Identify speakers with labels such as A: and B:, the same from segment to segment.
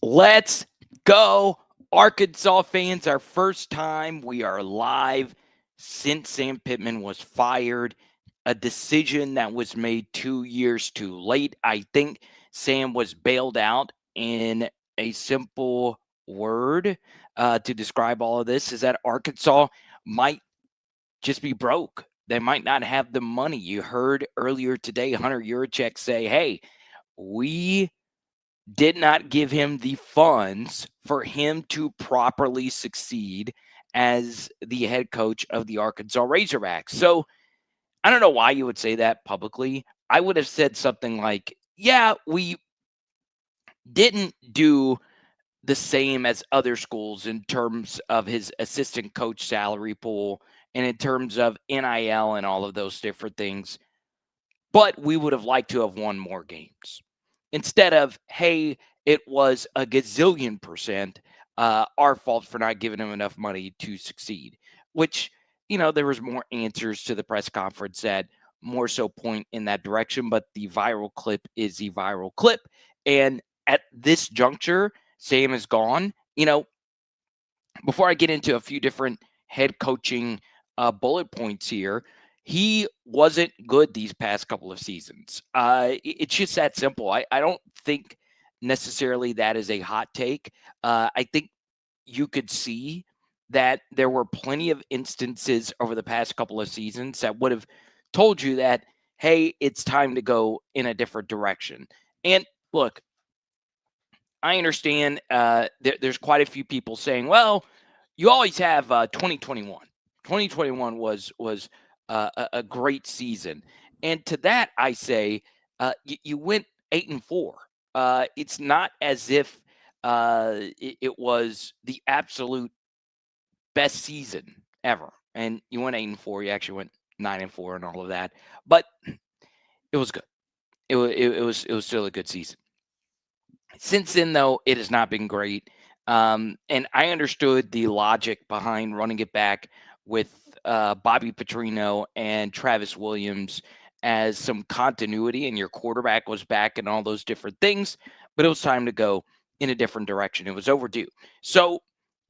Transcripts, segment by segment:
A: Let's go, Arkansas fans. Our first time we are live since Sam Pittman was fired. A decision that was made 2 years too late. I think Sam was bailed out in a simple word to describe all of this is that Arkansas might just be broke. They might not have the money. You heard earlier today Hunter Yurachek say, hey, we did not give him the funds for him to properly succeed as the head coach of the Arkansas Razorbacks. So I don't know why you would say that publicly. I would have said something like, yeah, we didn't do the same as other schools in terms of his assistant coach salary pool and in terms of NIL and all of those different things. But we would have liked to have won more games instead of, hey, it was a gazillion percent our fault for not giving him enough money to succeed, which, there was more answers to the press conference that more so point in that direction. But the viral clip is the viral clip. And at this juncture, Sam is gone. Before I get into a few different head coaching bullet points here, he wasn't good these past couple of seasons. It's just that simple. I don't think necessarily that is a hot take. I think you could see that there were plenty of instances over the past couple of seasons that would have told you that, hey, it's time to go in a different direction. And look, I understand there's quite a few people saying, well, you always have 2021. 2021 was a great season. And to that, I say you went 8-4. It's not as if it was the absolute best season ever. And you went 8-4. You actually went 9-4 and all of that. But it was good. It was still a good season. Since then, though, it has not been great. And I understood the logic behind running it back with Bobby Petrino and Travis Williams as some continuity, and your quarterback was back and all those different things. But it was time to go in a different direction. It was overdue. So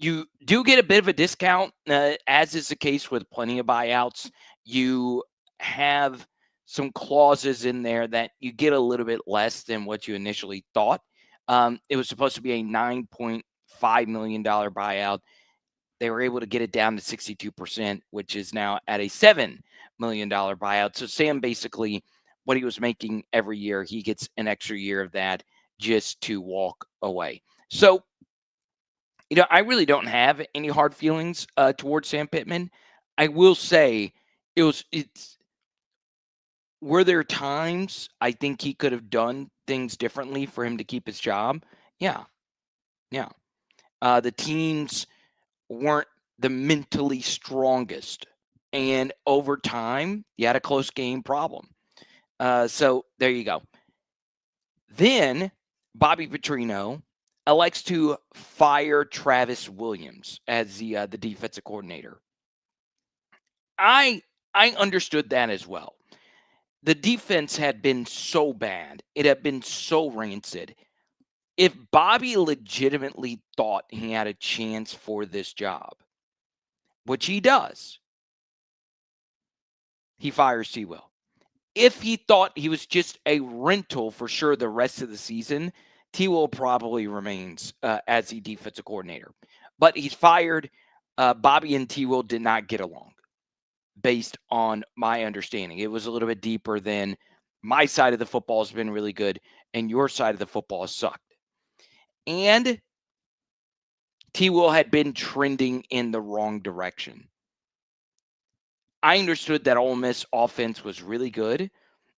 A: you do get a bit of a discount, as is the case with plenty of buyouts. You have some clauses in there that you get a little bit less than what you initially thought. It was supposed to be a $9.5 million buyout. They were able to get it down to 62%, which is now at a $7 million buyout. So Sam basically, what he was making every year, he gets an extra year of that just to walk away. So, I really don't have any hard feelings towards Sam Pittman. I will say it's were there times I think he could have done things differently for him to keep his job? Yeah, yeah. The teams weren't the mentally strongest. And over time, you had a close game problem. So there you go. Then Bobby Petrino elects to fire Travis Williams as the defensive coordinator. I I understood that as well. The defense had been so bad. It had been so rancid. If Bobby legitimately thought he had a chance for this job, which he does, he fires T. Will. If he thought he was just a rental for sure the rest of the season, T. Will probably remains as the defensive coordinator. But he's fired. Bobby and T. Will did not get along, based on my understanding. It was a little bit deeper than my side of the football has been really good and your side of the football has sucked. And T. Will had been trending in the wrong direction. I understood that Ole Miss offense was really good,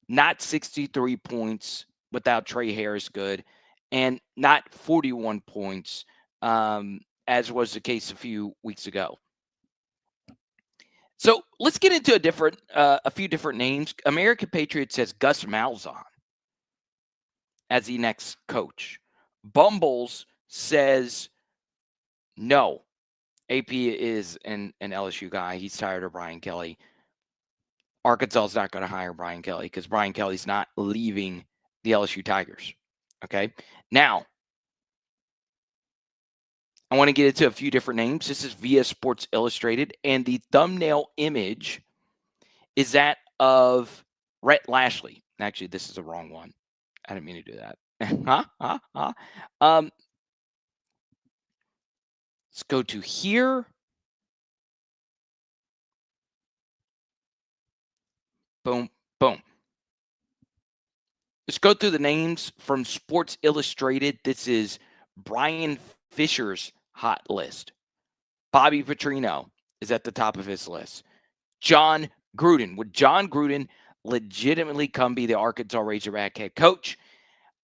A: not 63 points without Trey Harris good, and not 41 points, as was the case a few weeks ago. So let's get into a few different names. American Patriots says Gus Malzahn as the next coach. Bumbles says no. AP is an LSU guy. He's tired of Brian Kelly. Arkansas is not going to hire Brian Kelly because Brian Kelly's not leaving the LSU Tigers. Okay. Now, I want to get into a few different names. This is via Sports Illustrated, and the thumbnail image is that of Rhett Lashley. Actually, this is the wrong one. I didn't mean to do that. Huh? Huh? Huh? Um, let's go to here. Boom, boom. Let's go through the names from Sports Illustrated. This is Brian Fisher's hot list. Bobby Petrino is at the top of his list. John Gruden. Would John Gruden legitimately come be the Arkansas Razorback head coach?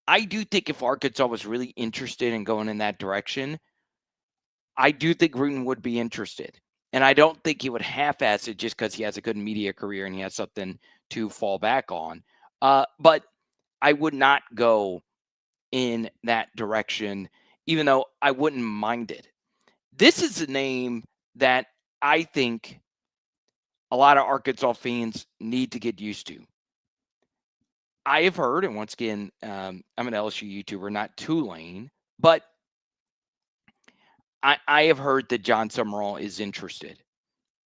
A: I do think if Arkansas was really interested in going in that direction, I do think Gruden would be interested. And I don't think he would half-ass it just because he has a good media career and he has something to fall back on. But I would not go in that direction, even though I wouldn't mind it. This is a name that I think a lot of Arkansas fans need to get used to. I have heard, and once again, I'm an LSU YouTuber, not Tulane, but I have heard that John Summerall is interested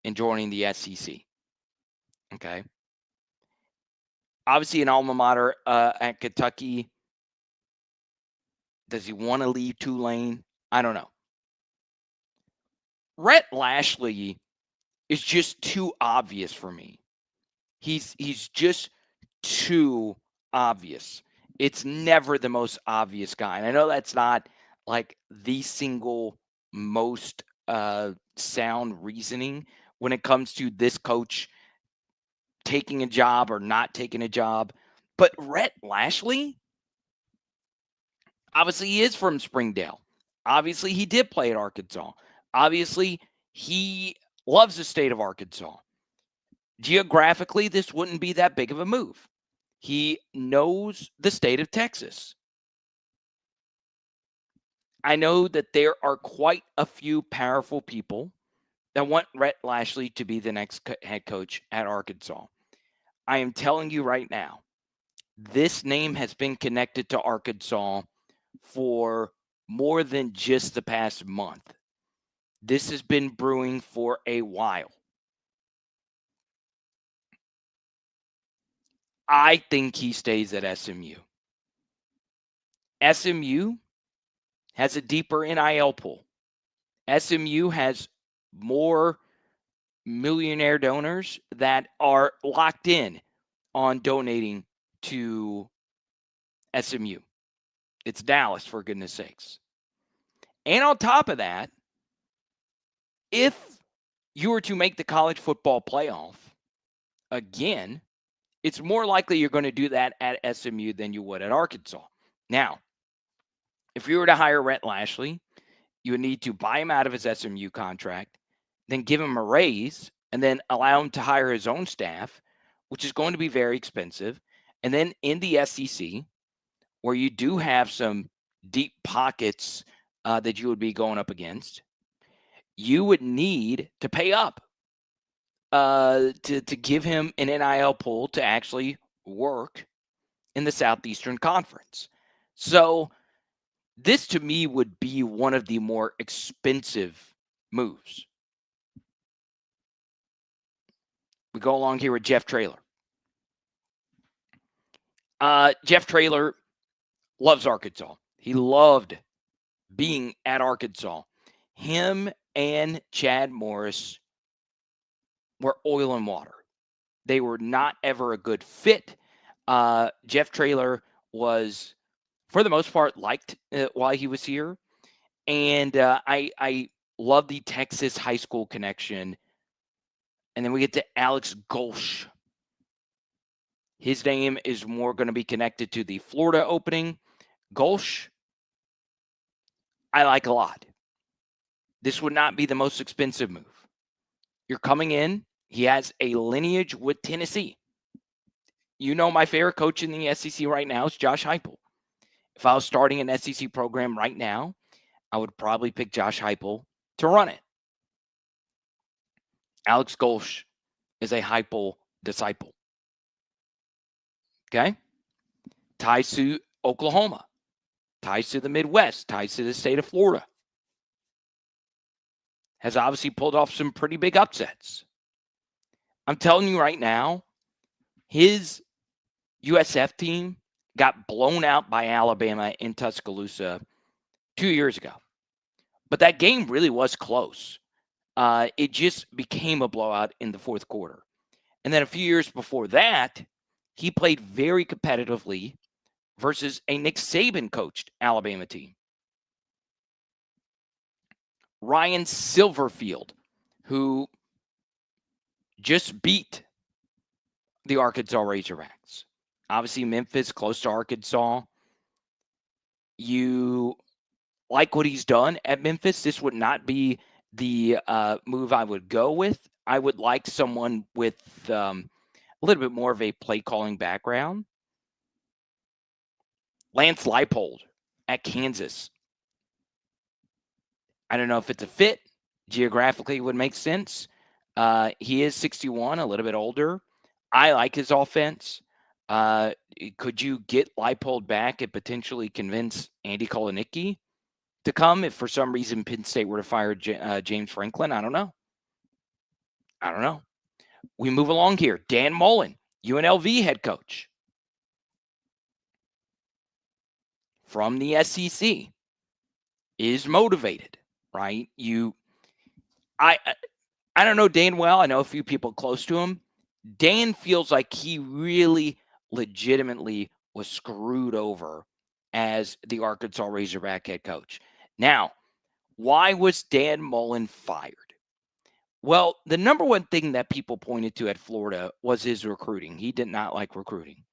A: in joining the SEC. Okay. Obviously, an alma mater at Kentucky. Does he want to leave Tulane? I don't know. Rhett Lashley is just too obvious for me. He's just too obvious. It's never the most obvious guy. And I know that's not like the single most sound reasoning when it comes to this coach taking a job or not taking a job. But Rhett Lashley, obviously he is from Springdale. Obviously he did play at Arkansas. Obviously he loves the state of Arkansas. Geographically, this wouldn't be that big of a move. He knows the state of Texas. I know that there are quite a few powerful people that want Rhett Lashley to be the next head coach at Arkansas. I am telling you right now, this name has been connected to Arkansas for more than just the past month. This has been brewing for a while. I think he stays at SMU. SMU has a deeper NIL pool. SMU has more millionaire donors that are locked in on donating to SMU. It's Dallas, for goodness sakes. And on top of that, if you were to make the college football playoff again, it's more likely you're going to do that at SMU than you would at Arkansas. Now, if you were to hire Rhett Lashley, you would need to buy him out of his SMU contract, then give him a raise, and then allow him to hire his own staff, which is going to be very expensive. And then in the SEC, where you do have some deep pockets that you would be going up against, you would need to pay up to give him an NIL pool to actually work in the Southeastern Conference. So this to me would be one of the more expensive moves. We go along here with Jeff Traylor. Jeff Traylor loves Arkansas. He loved being at Arkansas. Him and Chad Morris were oil and water. They were not ever a good fit. Jeff Traylor was, for the most part, liked while he was here. And I love the Texas high school connection. And then we get to Alex Golsh. His name is more going to be connected to the Florida opening. Golsh, I like a lot. This would not be the most expensive move. You're coming in. He has a lineage with Tennessee. You know, my favorite coach in the SEC right now is Josh Heupel. If I was starting an SEC program right now, I would probably pick Josh Heupel to run it. Alex Golsh is a Heupel disciple. Okay? Ties to Oklahoma, ties to the Midwest, ties to the state of Florida. has obviously pulled off some pretty big upsets. I'm telling you right now, his USF team got blown out by Alabama in Tuscaloosa 2 years ago. But that game really was close. It just became a blowout in the fourth quarter. And then a few years before that, he played very competitively versus a Nick Saban coached Alabama team. Ryan Silverfield, who just beat the Arkansas Razorbacks. Obviously, Memphis, close to Arkansas. You like what he's done at Memphis. This would not be the move I would go with. I would like someone with a little bit more of a play calling background. Lance Leipold at Kansas. I don't know if it's a fit. Geographically, it would make sense. He is 61, a little bit older. I like his offense. Could you get Leipold back and potentially convince Andy Kotelnicki to come if for some reason Penn State were to fire James Franklin? I don't know. We move along here. Dan Mullen, UNLV head coach from the SEC, is motivated, right? I don't know Dan well. I know a few people close to him. Dan feels like he really legitimately was screwed over as the Arkansas Razorback head coach. Now, why was Dan Mullen fired? Well, the number one thing that people pointed to at Florida was his recruiting. He did not like recruiting.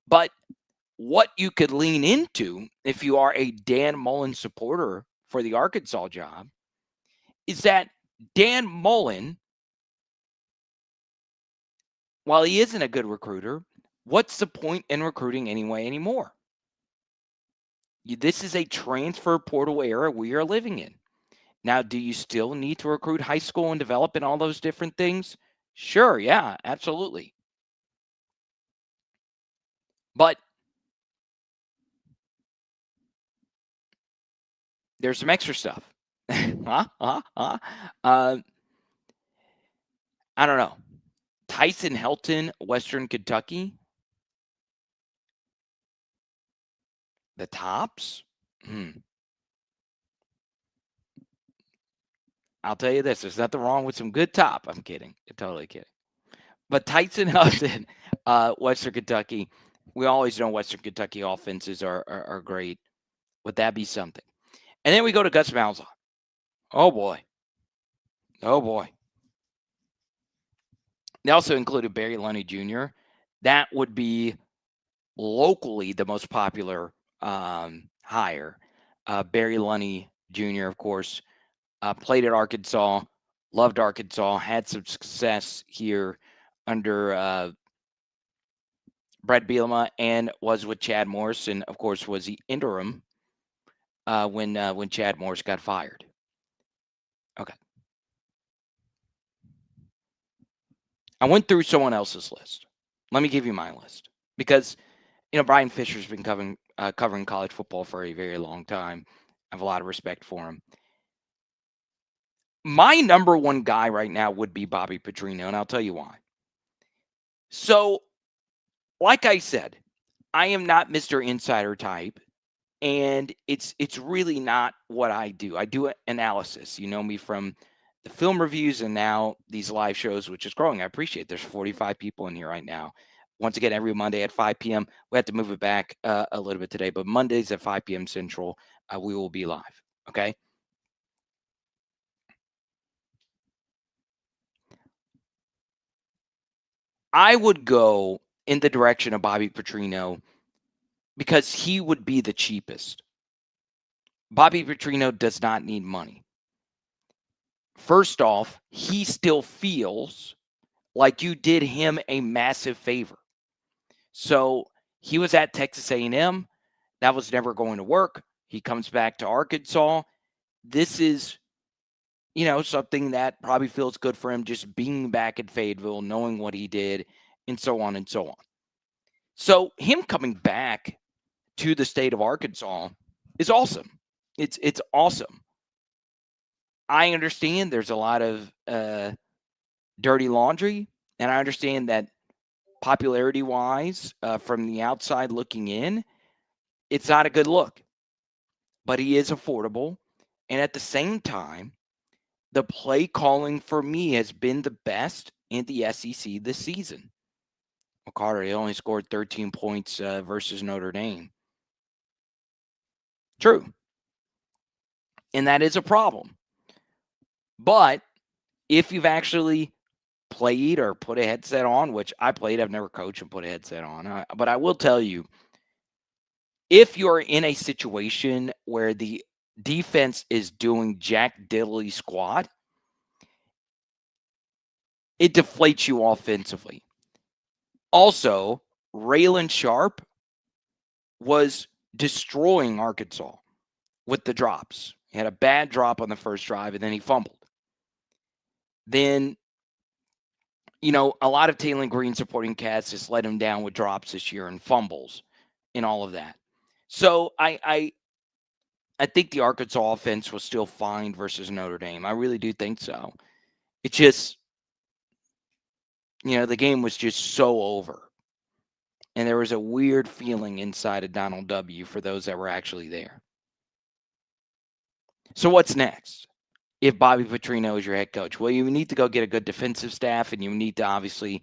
A: But what you could lean into if you are a Dan Mullen supporter for the Arkansas job is that Dan Mullen, while he isn't a good recruiter, what's the point in recruiting anyway anymore? This is a transfer portal era we are living in. Now, do you still need to recruit high school and develop and all those different things? Sure, yeah, absolutely. But there's some extra stuff. I don't know. Tyson Helton, Western Kentucky. The tops? I'll tell you this. There's nothing wrong with some good top. I'm kidding. I'm totally kidding. But Tyson Helton, Western Kentucky. We always know Western Kentucky offenses are great. Would that be something? And then we go to Gus Malzahn. Oh, boy. They also included Barry Lunny Jr. That would be locally the most popular hire. Barry Lunny Jr., of course, played at Arkansas, loved Arkansas, had some success here under Brett Bielema, and was with Chad Morris, and of course was the interim when Chad Morris got fired. Okay. I went through someone else's list. Let me give you my list because, Brian Fisher's been covering college football for a very long time. I have a lot of respect for him. My number one guy right now would be Bobby Petrino, and I'll tell you why. So, like I said, I am not Mr. Insider type, and it's really not what I do. I do analysis. You know me from the film reviews and now these live shows, which is growing. I appreciate there's 45 people in here right now. Once again, every Monday at 5 p.m. We have to move it back a little bit today, but Mondays at 5 p.m. Central, we will be live. Okay. I would go in the direction of Bobby Petrino because he would be the cheapest. Bobby Petrino does not need money. First off, he still feels like you did him a massive favor. So he was at Texas A&M. That was never going to work. He comes back to Arkansas. This is, something that probably feels good for him just being back at Fayetteville, knowing what he did, and so on and so on. So him coming back to the state of Arkansas is awesome. It's awesome. I understand there's a lot of dirty laundry, and I understand that popularity-wise, from the outside looking in, it's not a good look, but he is affordable, and at the same time, the play calling for me has been the best in the SEC this season. Well, Carter, he only scored 13 points versus Notre Dame. True, and that is a problem. But if you've actually played or put a headset on, which I played, I've never coached and put a headset on, but I will tell you, if you're in a situation where the defense is doing jack diddly squat, it deflates you offensively. Also, Raylan Sharp was destroying Arkansas with the drops. He had a bad drop on the first drive, and then he fumbled. Then, a lot of Taylor Green supporting cats just let him down with drops this year and fumbles and all of that. So I think the Arkansas offense was still fine versus Notre Dame. I really do think so. It's just, the game was just so over. And there was a weird feeling inside of Donald W. for those that were actually there. So what's next if Bobby Petrino is your head coach? Well, you need to go get a good defensive staff, and you need to obviously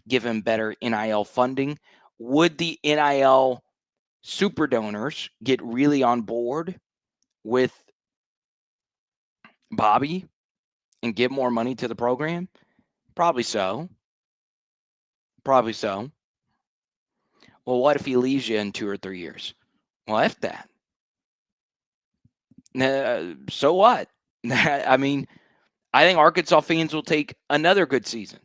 A: give him better NIL funding. Would the NIL super donors get really on board with Bobby and give more money to the program? Probably so. Probably so. Well, what if he leaves you in 2 or 3 years? Well, F that. So what? I mean, I think Arkansas fans will take another good season.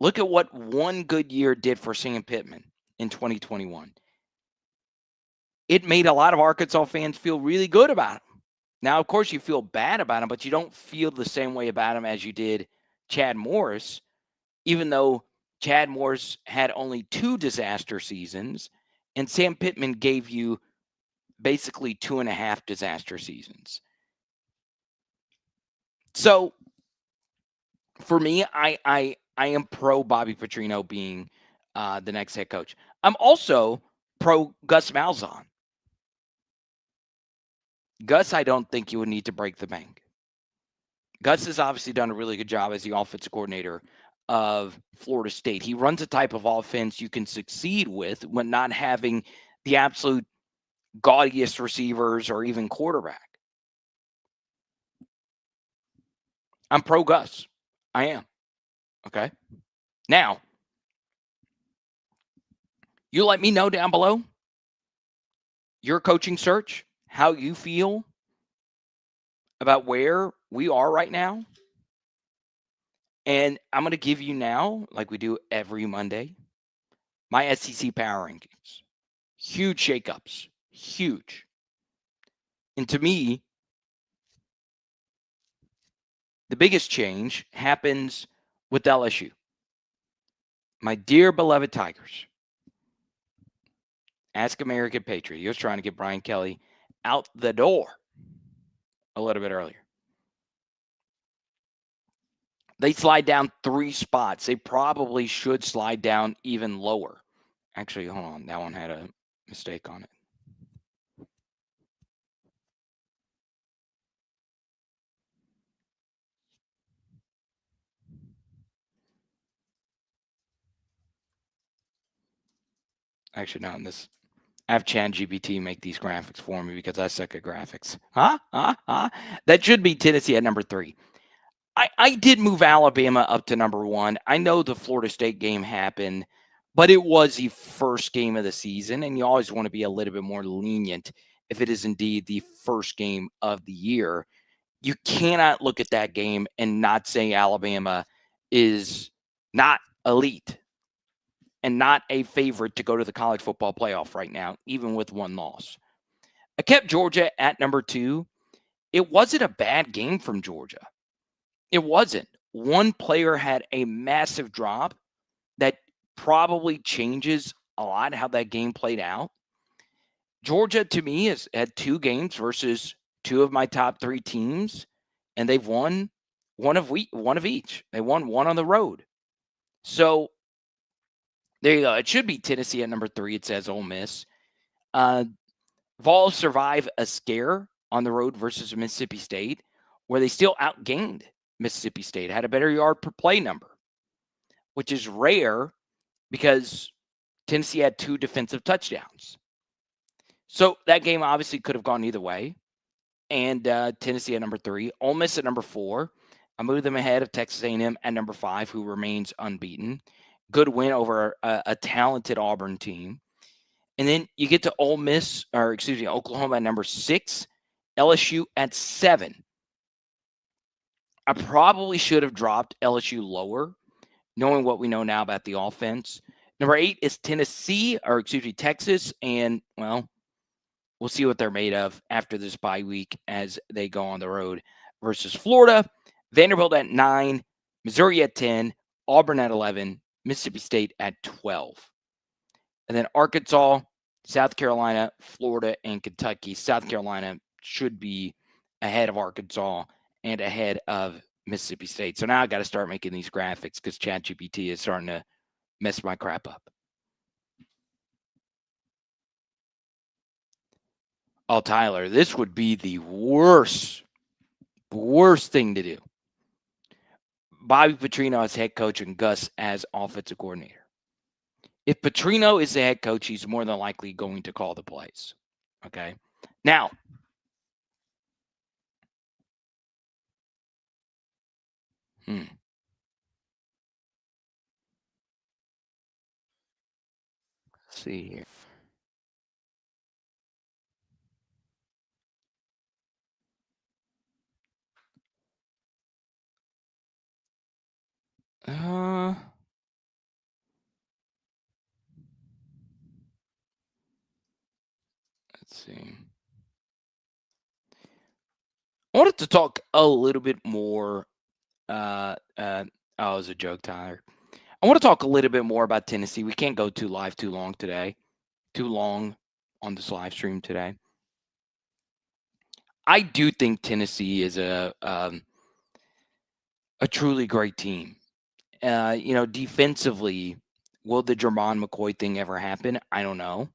A: Look at what one good year did for Sam Pittman in 2021. It made a lot of Arkansas fans feel really good about him. Now, of course, you feel bad about him, but you don't feel the same way about him as you did Chad Morris, even though Chad Morris had only 2 disaster seasons, and Sam Pittman gave you basically 2.5 disaster seasons. So, for me, I am pro Bobby Petrino being the next head coach. I'm also pro Gus Malzahn. Gus, I don't think you would need to break the bank. Gus has obviously done a really good job as the offensive coordinator of Florida State. He runs a type of offense you can succeed with when not having the absolute gaudiest receivers or even quarterback. I'm pro Gus. I am. Okay. Now, you let me know down below your coaching search, how you feel about where we are right now. And I'm going to give you now, like we do every Monday, my SEC power rankings. Huge shakeups. Huge. And to me, the biggest change happens with LSU. My dear beloved Tigers. Ask American Patriot. He was trying to get Brian Kelly out the door a little bit earlier. They slide down 3 spots. They probably should slide down even lower. Actually, hold on. That one had a mistake on it. Actually, no, this. I have ChatGPT make these graphics for me because I suck at graphics. That should be Tennessee at number 3. I did move Alabama up to number 1. I know the Florida State game happened, but it was the first game of the season, and you always want to be a little bit more lenient if it is indeed the first game of the year. You cannot look at that game and not say Alabama is not elite and not a favorite to go to the college football playoff right now, even with 1 loss. I kept Georgia at number 2. It wasn't a bad game from Georgia. It wasn't. One player had a massive drop that probably changes a lot how that game played out. Georgia, to me, has had 2 games versus 2 of my top 3 teams and they've won one of each. They won one on the road. So there you go. It should be Tennessee at number 3. It says Ole Miss. Uh, Vols survive a scare on the road versus Mississippi State, where they still outgained Mississippi State, had a better yard per play number, which is rare because Tennessee had 2 defensive touchdowns. So that game obviously could have gone either way. And Tennessee at number 3, Ole Miss at number 4. I moved them ahead of Texas A&M at number 5, who remains unbeaten. Good win over a talented Auburn team. And then you get to Oklahoma at number 6, LSU at 7. I probably should have dropped LSU lower, knowing what we know now about the offense. Number 8 is Texas, and well, we'll see what they're made of after this bye week as they go on the road versus Florida. Vanderbilt at 9, Missouri at 10, Auburn at 11, Mississippi State at 12. And then Arkansas, South Carolina, Florida, and Kentucky. South Carolina should be ahead of Arkansas and ahead of Mississippi State. So now I got to start making these graphics because ChatGPT is starting to mess my crap up. Oh, Tyler, this would be the worst thing to do. Bobby Petrino as head coach and Gus as offensive coordinator. If Petrino is the head coach, he's more than likely going to call the plays. Okay. Now, let's see here. Let's see. I wanted to talk a little bit more. Oh, it was a joke, Tyler. I want to talk a little bit more about Tennessee. We can't go too long today. Too long on this live stream today. I do think Tennessee is a truly great team. Defensively, will the Jermon McCoy thing ever happen? I don't know.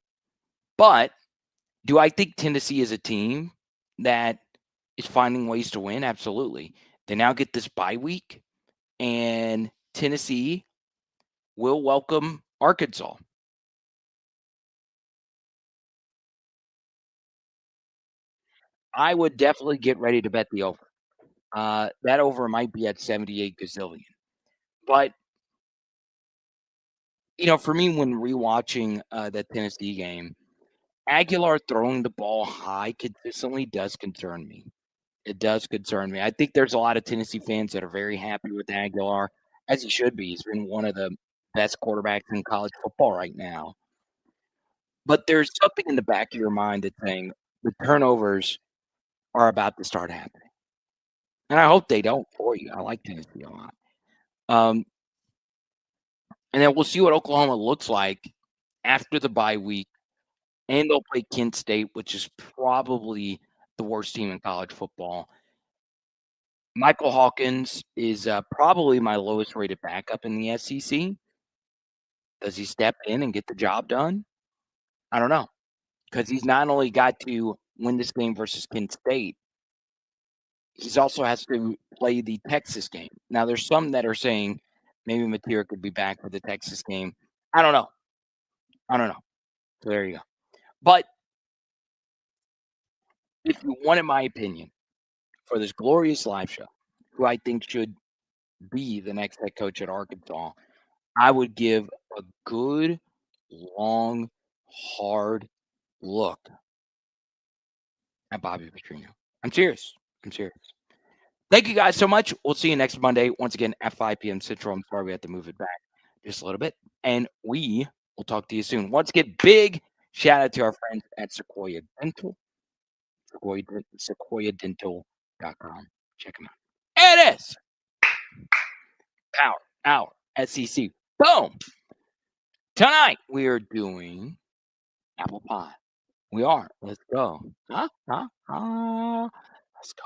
A: But do I think Tennessee is a team that is finding ways to win? Absolutely. They now get this bye week, and Tennessee will welcome Arkansas. I would definitely get ready to bet the over. That over might be at 78 gazillion. But, for me, when rewatching that Tennessee game, Aguilar throwing the ball high consistently does concern me. It does concern me. I think there's a lot of Tennessee fans that are very happy with Aguilar, as he should be. He's been one of the best quarterbacks in college football right now. But there's something in the back of your mind that's saying the turnovers are about to start happening. And I hope they don't for you. I like Tennessee a lot. Um, and then we'll see what Oklahoma looks like after the bye week. And they'll play Kent State, which is probably the worst team in college football. Michael Hawkins is probably my lowest rated backup in the SEC. Does he step in and get the job done? I don't know. Because he's not only got to win this game versus Kent State, he's also has to play the Texas game. Now, there's some that are saying maybe Mateer could be back for the Texas game. I don't know. I don't know. So there you go. But if you wanted my opinion for this glorious live show, who I think should be the next head coach at Arkansas, I would give a good, long, hard look at Bobby Petrino. I'm serious. I'm serious. Thank you guys so much. We'll see you next Monday, once again at 5 p.m. Central. I'm sorry we had to move it back just a little bit. And we will talk to you soon. Once again, big shout out to our friends at Sequoia Dental, sequoiadental.com. Check them out. It is Power Hour SEC. Boom. Tonight we are doing apple pie. We are. Let's go. Huh? Let's go.